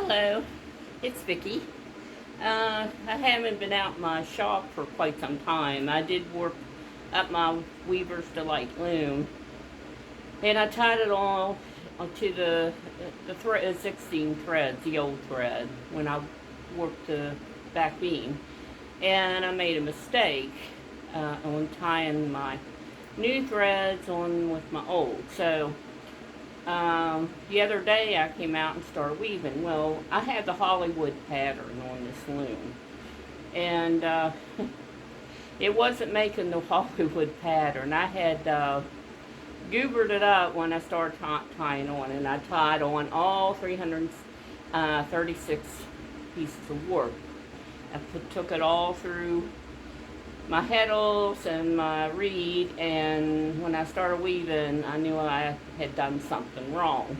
Hello, it's Vicky. I haven't been out my shop for quite some time. I did work up my Weaver's Delight Loom, and I tied it all onto the 16 threads, the old thread, when I worked the back beam, and I made a mistake on tying my new threads on with my old. So the other day I came out and started weaving. Well, I had the Hollywood pattern on this loom, and it wasn't making the Hollywood pattern. I had goobered it up when I started tying on, and I tied on all 336 pieces of work. I took it all through my heddles and my reed, and when I started weaving, I knew I had done something wrong.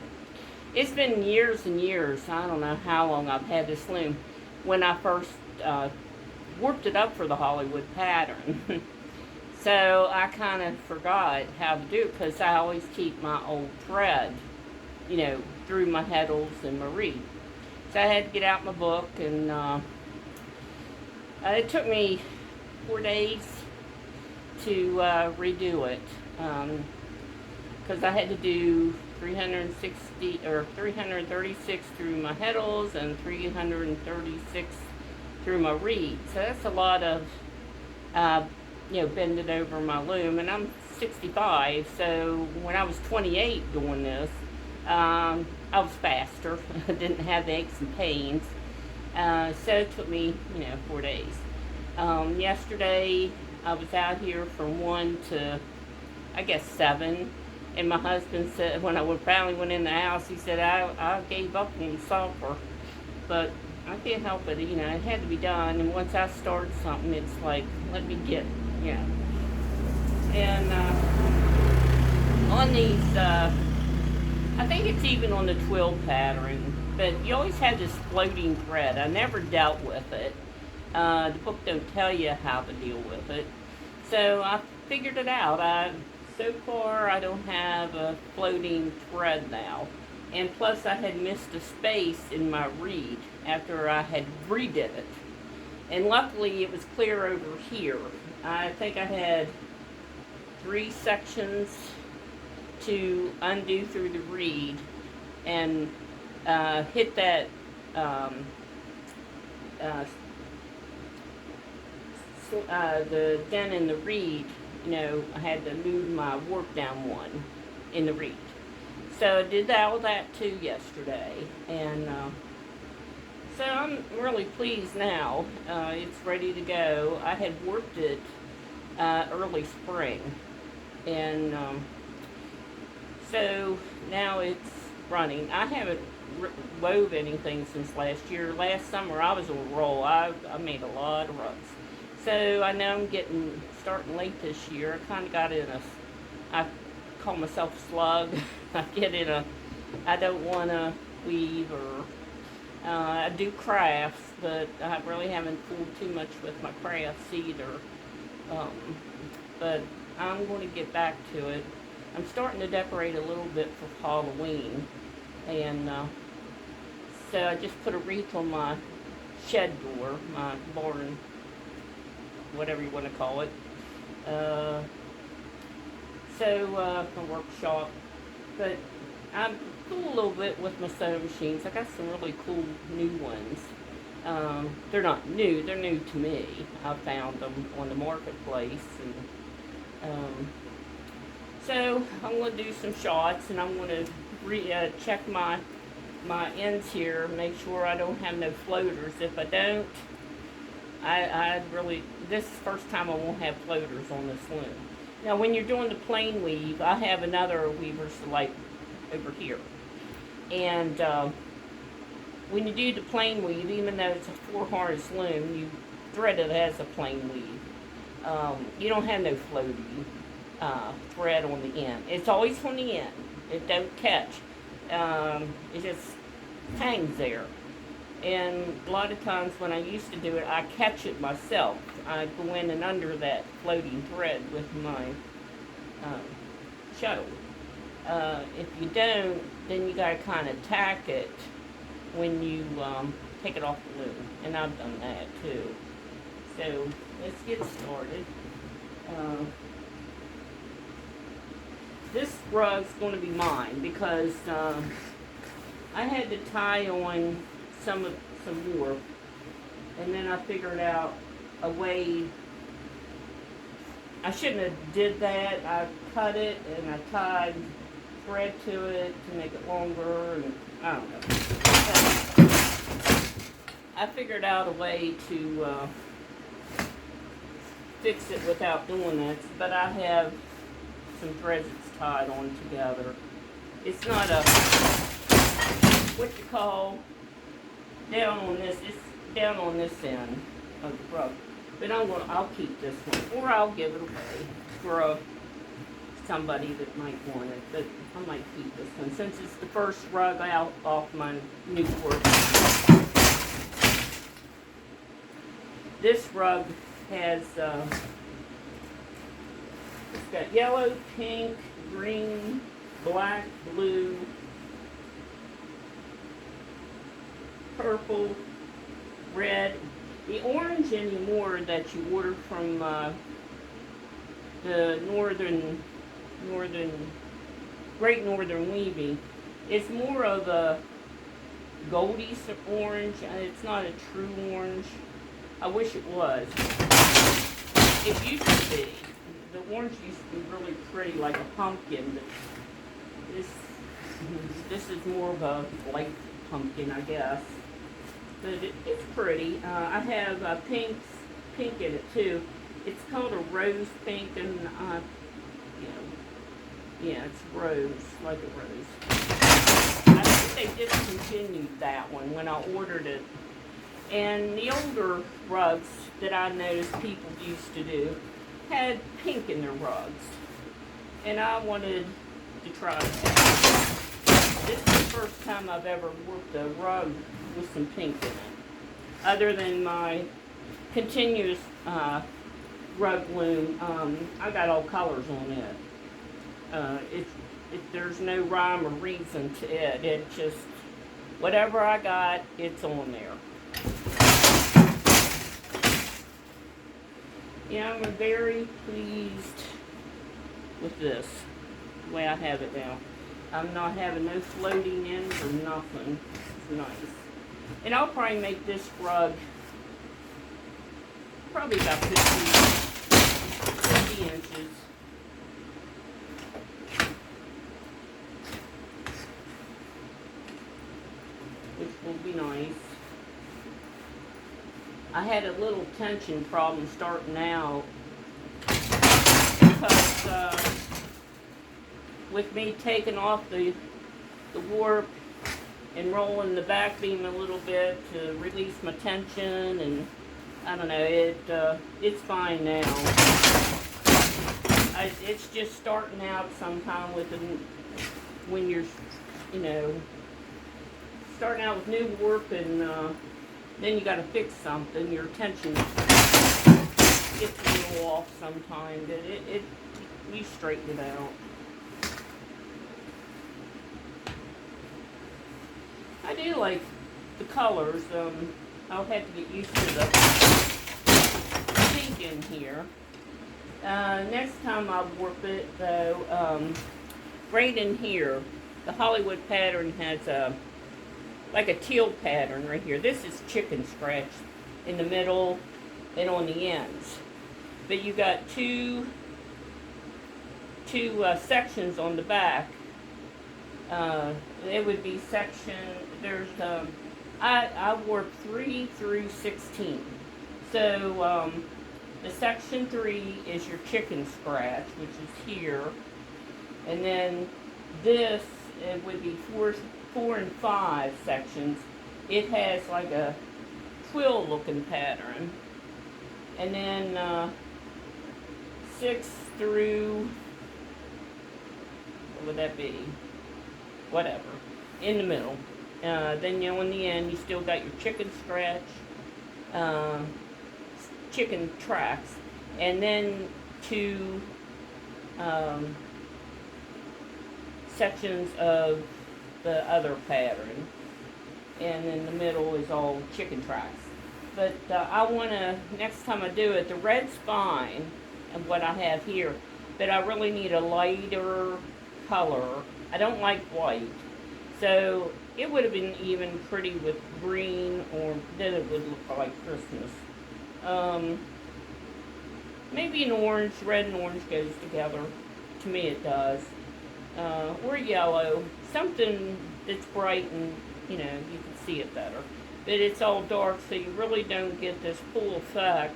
It's been years and years. I don't know how long I've had this loom. When I first worked it up for the Hollywood pattern, so I kind of forgot how to do it because I always keep my old thread, through my heddles and my reed. So I had to get out my book, and it took me 4 days to redo it, because I had to do 360 or 336 through my heddles and 336 through my reed. So that's a lot of bending over my loom, and I'm 65, so when I was 28 doing this, I was faster. I didn't have the aches and pains, so it took me 4 days. Yesterday I was out here from 1 to, I guess, 7, and my husband said, when I finally went in the house, he said, I gave up on supper, but I can't help it, it had to be done, and once I start something, it's like, let me get, and on these, I think it's even on the twill pattern, but you always have this floating thread. I never dealt with it. The book don't tell you how to deal with it. So I figured it out. So far I don't have a floating thread now. And plus I had missed a space in my reed after I had redid it. And luckily it was clear over here. I think I had 3 sections to undo through the reed and hit that the dent in the reed. I had to move my work down one in the reed. So I did all that too yesterday, and so I'm really pleased now. It's ready to go. I had worked it early spring, and so now it's running. I haven't wove anything since last year. Last summer I was on a roll. I made a lot of runs. So I know I'm starting late this year. I kind of got in I call myself a slug. I don't want to weave, or I do crafts, but I really haven't fooled too much with my crafts either. But I'm going to get back to it. I'm starting to decorate a little bit for Halloween, and so I just put a wreath on my shed door, my barn, whatever you want to call it. My workshop. But I'm cool a little bit with my sewing machines. I got some really cool new ones. They're not new, they're new to me. I found them on the marketplace, and so I'm going to do some shots, and I'm going to check my ends here, make sure I don't have no floaters. If I don't, this is the first time I won't have floaters on this loom. Now when you're doing the plain weave, I have another Weaver's Delight over here. And when you do the plain weave, even though it's a 4-harness loom, you thread it as a plain weave. You don't have no floating thread on the end. It's always on the end. It don't catch. It just hangs there. And a lot of times when I used to do it, I catch it myself. I go in and under that floating thread with my shuttle. If you don't, then you gotta kind of tack it when you take it off the loom, and I've done that too. So let's get started. This rug's going to be mine because I had to tie on some warp, and then I figured out a way. I shouldn't have did that. I cut it and I tied thread to it to make it longer, and I don't know. I figured out a way to fix it without doing this, but I have some threads that's tied on together. It's not a, what you call, down on this, it's down on this end of the rug. But I'll keep this one, or I'll give it away for somebody that might want it. But I might keep this one since it's the first rug out off my new work. This rug has it's got yellow, pink, green, black, blue, purple, red. The orange anymore that you order from the Great Northern Weaving is more of a goldy orange. It's not a true orange. I wish it was. It used to be. The orange used to be really pretty, like a pumpkin. But this is more of a light pumpkin, I guess. But it's pretty. I have pink in it too. It's called a rose pink, and yeah, it's rose, like a rose. I think they discontinued that one when I ordered it. And the older rugs that I noticed people used to do had pink in their rugs, and I wanted to try that. This is the first time I've ever worked a rug with some pink in it, other than my continuous rug loom. I got all colors on it. There's no rhyme or reason to it. It just, whatever I got, it's on there. Yeah, I'm very pleased with this, the way I have it now. I'm not having no floating ends or nothing. It's nice. And I'll probably make this rug probably about 50 inches. Which will be nice. I had a little tension problem starting out because with me taking off the warp and rolling the back beam a little bit to release my tension, and I don't know, it's fine now. It's just starting out sometime with when you're, starting out with new warp, and then you got to fix something. Your tension gets a little off sometimes, but you straighten it out. I do like the colors. I'll have to get used to the pink in here. Next time I'll warp it, though, right in here, the Hollywood pattern has like a teal pattern right here. This is chicken scratch in the middle and on the ends. But you got two sections on the back. It would be section, there's, I warp 3 through 16. So, the section 3 is your chicken scratch, which is here. And then this, it would be 4 and 5 sections. It has like a quill looking pattern. And then, 6 through, what would that be? Whatever, in the middle. Then in the end, you still got your chicken scratch, chicken tracks, and then 2 sections of the other pattern. and then the middle is all chicken tracks. But I want to, next time I do it, the red's fine, and what I have here, but I really need a lighter color. I don't like white. So it would have been even pretty with green, or then it would look like Christmas. Maybe an orange, red and orange goes together. To me it does. Or yellow, something that's bright and, you know, you can see it better. But it's all dark, so you really don't get this full effect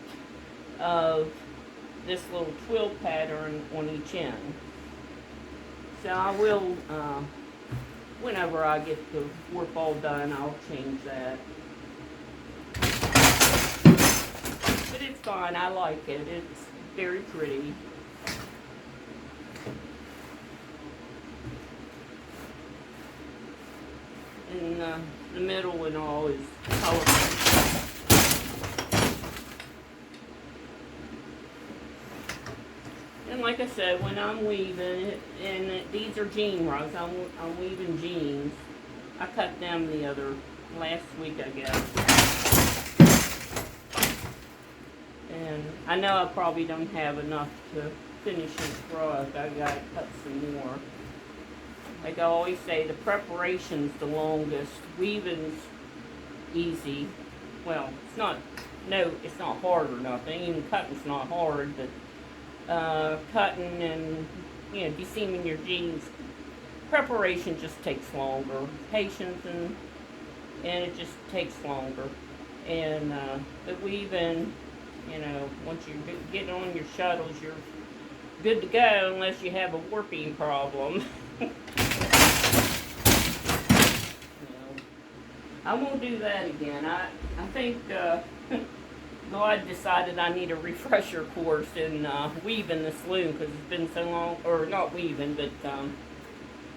of this little twill pattern on each end. So I will, whenever I get the work all done, I'll change that. But it's fine, I like it. It's very pretty. And the middle and all is colorful. And like I said, when I'm weaving, and these are jean rugs, I'm weaving jeans. I cut them last week, I guess. And I know I probably don't have enough to finish this rug. I gotta cut some more. Like I always say, the preparation's the longest. Weaving's easy. Well, it's not hard or nothing. Even cutting's not hard, but cutting and, you know, de-seaming your jeans, preparation just takes longer. Patience and it just takes longer. And the weaving, you know, once you get on your shuttles, you're good to go unless you have a warping problem. I won't do that again. I think God decided I need a refresher course in weaving this loom, because it's been so long, or not weaving, but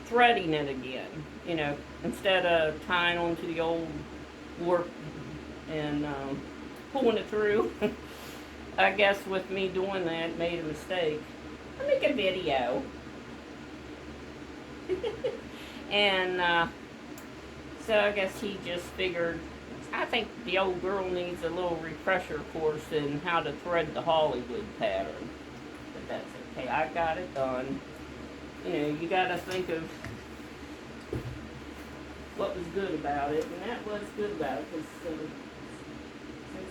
threading it again. You know, instead of tying onto the old warp and pulling it through. I guess with me doing that, made a mistake. I'll make a video. And so I guess he just figured, I think the old girl needs a little refresher course in how to thread the Hollywood pattern. But that's okay, I got it done. You know, you gotta think of what was good about it, and that was good about it, because since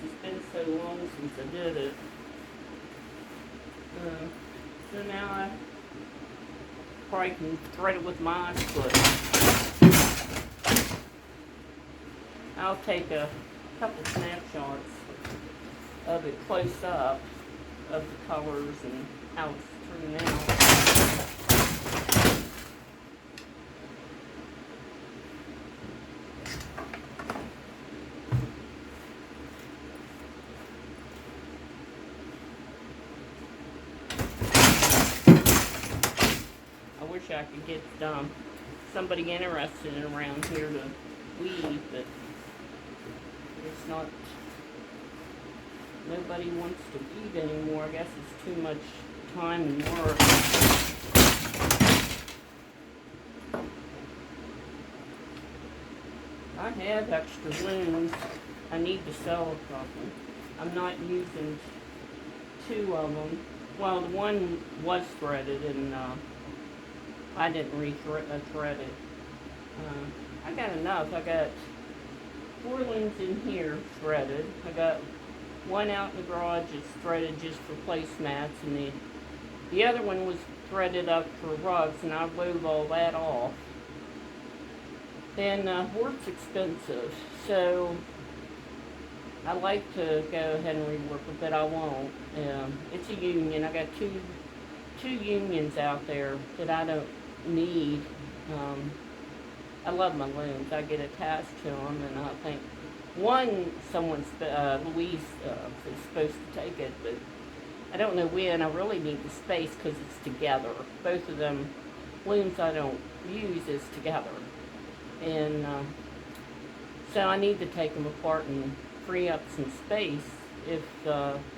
it's been so long since I did it. So now I probably can thread it with my eyes closed. I'll take a couple snapshots of it close up, of the colors and how it's turning out. I wish I could get somebody interested in around here to weave, but it's not, nobody wants to weave anymore. I guess it's too much time and work. I have extra looms. I need to sell a couple. I'm not using two of them. Well, the one was threaded, and I didn't thread it. I got enough. I got 4 looms in here threaded. I got one out in the garage that's threaded just for placemats, and the other one was threaded up for rugs, and I wove all that off. And work's expensive, so I like to go ahead and rework it, but I won't. It's a union. I got two unions out there that I don't need. I love my looms. I get attached to them, and I think Louise is supposed to take it, but I don't know when. I really need the space because it's together. Both of them looms I don't use is together, and so I need to take them apart and free up some space. If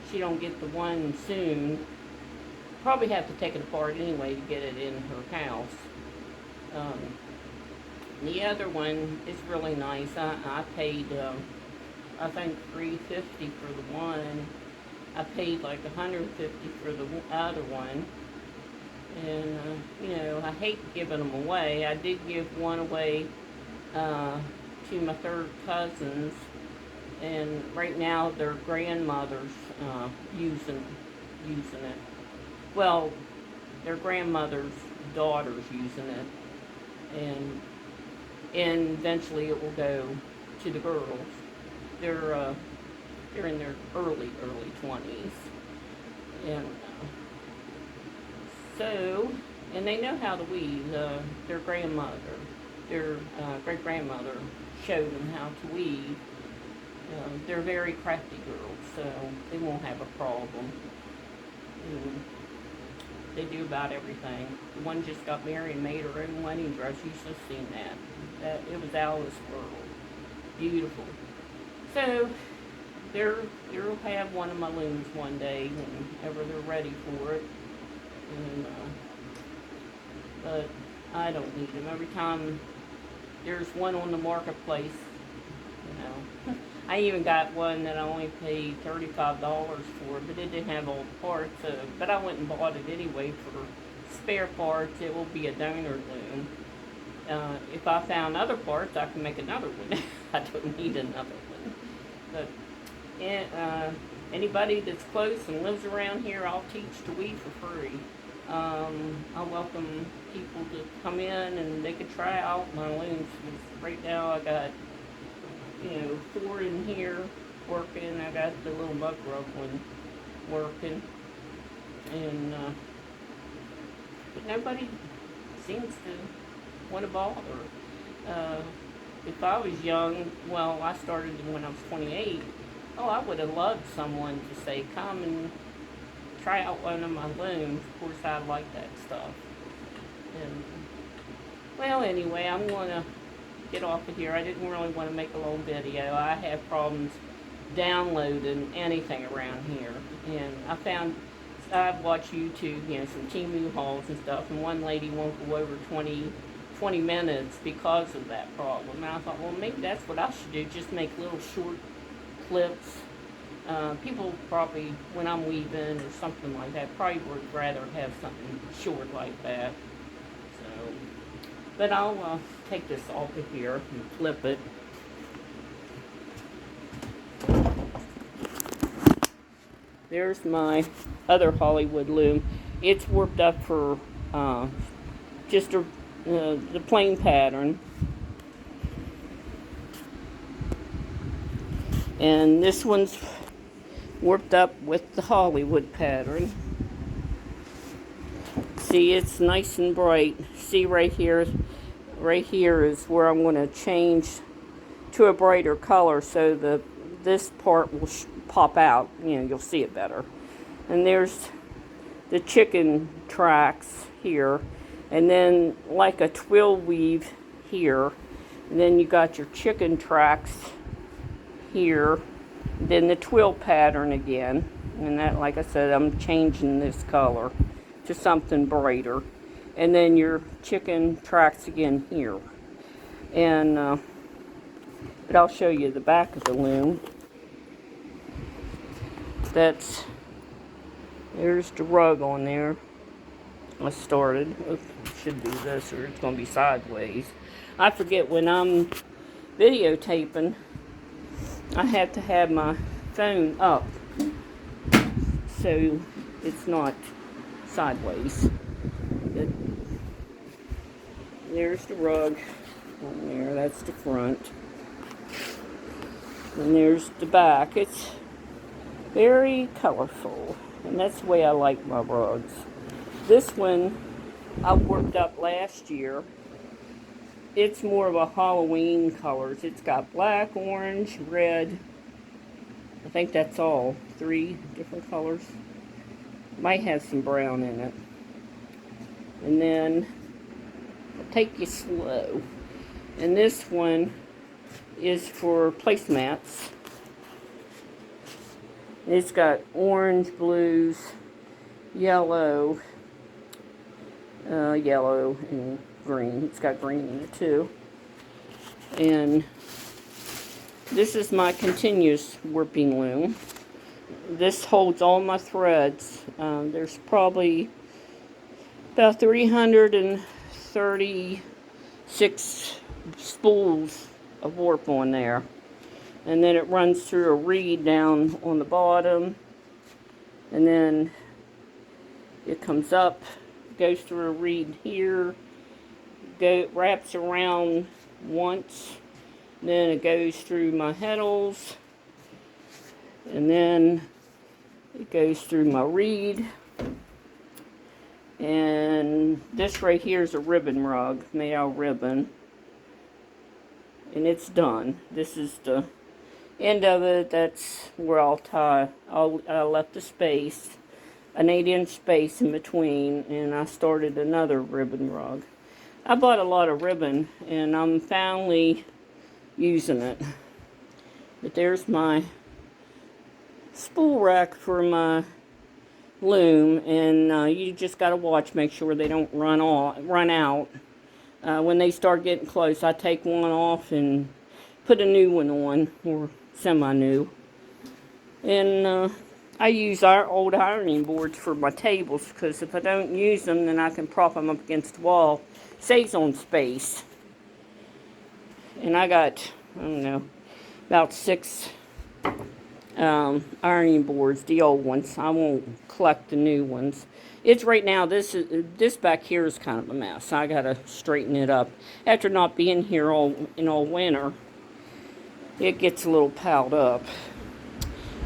she don't get the one soon, probably have to take it apart anyway to get it in her house. The other one is really nice. I paid, I think, $3.50 for the one. I paid like $150 for the other one. And, you know, I hate giving them away. I did give one away to my third cousins. And right now their grandmother's using it. Well, their grandmother's daughter's using it. And eventually it will go to the girls. They're in their early 20s, and so, and they know how to weave. Their grandmother, their great grandmother, showed them how to weave. They're very crafty girls, so they won't have a problem. And they do about everything. The one just got married and made her own wedding dress. You should have seen that. It was Alice World. Beautiful. So they'll have one of my looms one day whenever they're ready for it. And but I don't need them. Every time there's one on the marketplace, you know. I even got one that I only paid $35 for, but it didn't have all the parts. But I went and bought it anyway for spare parts. It will be a donor loom. If I found other parts, I can make another one. I don't need another one. But anybody that's close and lives around here, I'll teach to weave for free. I welcome people to come in and they can try out my looms. Right now I got, you know, 4 in here working. I got the little mug rub one working. And but nobody seems to want to bother. If I was young, well, I started when I was 28. Oh, I would have loved someone to say, come and try out one of my looms. Of course, I like that stuff. And, well, anyway, I'm going to get off of here. I didn't really want to make a long video. I have problems downloading anything around here. And I've watched YouTube, you know, some Temu hauls and stuff, and one lady won't go over 20 minutes because of that problem. And I thought, well, maybe that's what I should do, just make little short clips. People probably, when I'm weaving or something like that, probably would rather have something short like that. So, but I'll take this off of here and flip it. There's my other Hollywood loom. It's warped up for just the plain pattern. And this one's warped up with the Hollywood pattern. See, it's nice and bright. See right here is where I'm going to change to a brighter color so this part will pop out. You know, you'll see it better. And there's the chicken tracks here, and then like a twill weave here, and then you got your chicken tracks here, then the twill pattern again, and that, like I said, I'm changing this color to something brighter, and then your chicken tracks again here. And but I'll show you the back of the loom. There's the rug on there. I started. It should be this, or it's going to be sideways. I forget when I'm videotaping, I have to have my phone up so it's not sideways. There's the rug on there. That's the front. And there's the back. It's very colorful, and that's the way I like my rugs. This one I worked up last year. It's more of a Halloween colors. It's got black, orange, red. I think that's all. 3 different colors. Might have some brown in it. And then I'll take you slow. And this one is for placemats. It's got orange, blues, yellow, and green. It's got green in it too. And this is my continuous warping loom. This holds all my threads. There's probably about 336 spools of warp on there. And then it runs through a reed down on the bottom. And then it comes up, goes through a reed here, wraps around once, then it goes through my heddles, and then it goes through my reed. And this right here is a ribbon rug made out of ribbon, and it's done. This is the end of it. That's where I'll tie. I left a space, an 8-inch space in between, and I started another ribbon rug. I bought a lot of ribbon, and I'm finally using it. But there's my spool rack for my loom, and you just got to watch, make sure they don't run out. When they start getting close, I take one off and put a new one on, or semi-new. And I use our old ironing boards for my tables, because if I don't use them, then I can prop them up against the wall. Saves on space. And I got, I don't know, about 6 ironing boards, the old ones. I won't collect the new ones. It's right now, this back here is kind of a mess. I gotta straighten it up. After not being here all winter, it gets a little piled up.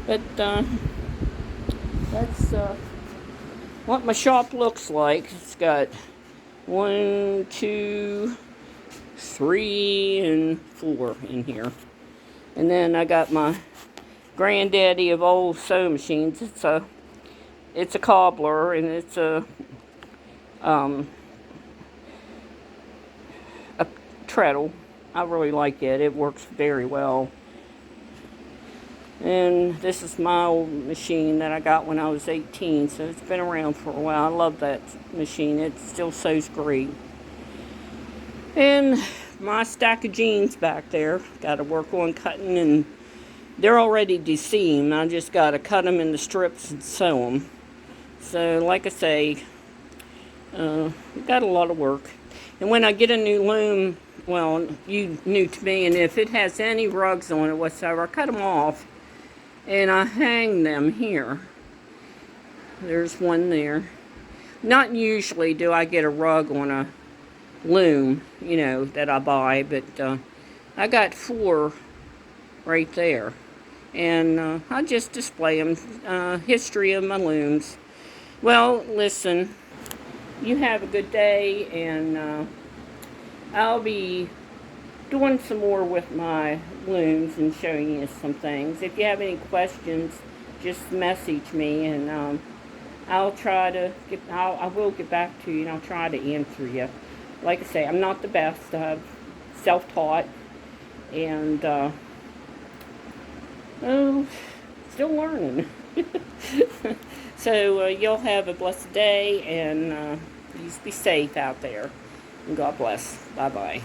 But that's what my shop looks like. It's got 1, 2, 3, and 4 in here. And then I got my granddaddy of old sewing machines. It's a cobbler, and it's a treadle. I really like it. It works very well. And this is my old machine that I got when I was 18, so it's been around for a while. I love that machine. It still sews great. And my stack of jeans back there, got to work on cutting, and they're already de-seamed. I just got to cut them into strips and sew them. So, like I say, got a lot of work. And when I get a new loom, well, new to me, and if it has any rugs on it whatsoever, I cut them off. And I hang them here. There's one there. Not usually do I get a rug on a loom, that I buy, but I got 4 right there. And I just display them. History of my looms. Well, listen, you have a good day, and I'll be doing some more with my looms and showing you some things. If you have any questions, just message me, and I'll try to I will get back to you, and I'll try to answer you. Like I say, I'm not the best. I'm self-taught, and still learning. So y'all have a blessed day, and please be safe out there. And God bless. Bye-bye.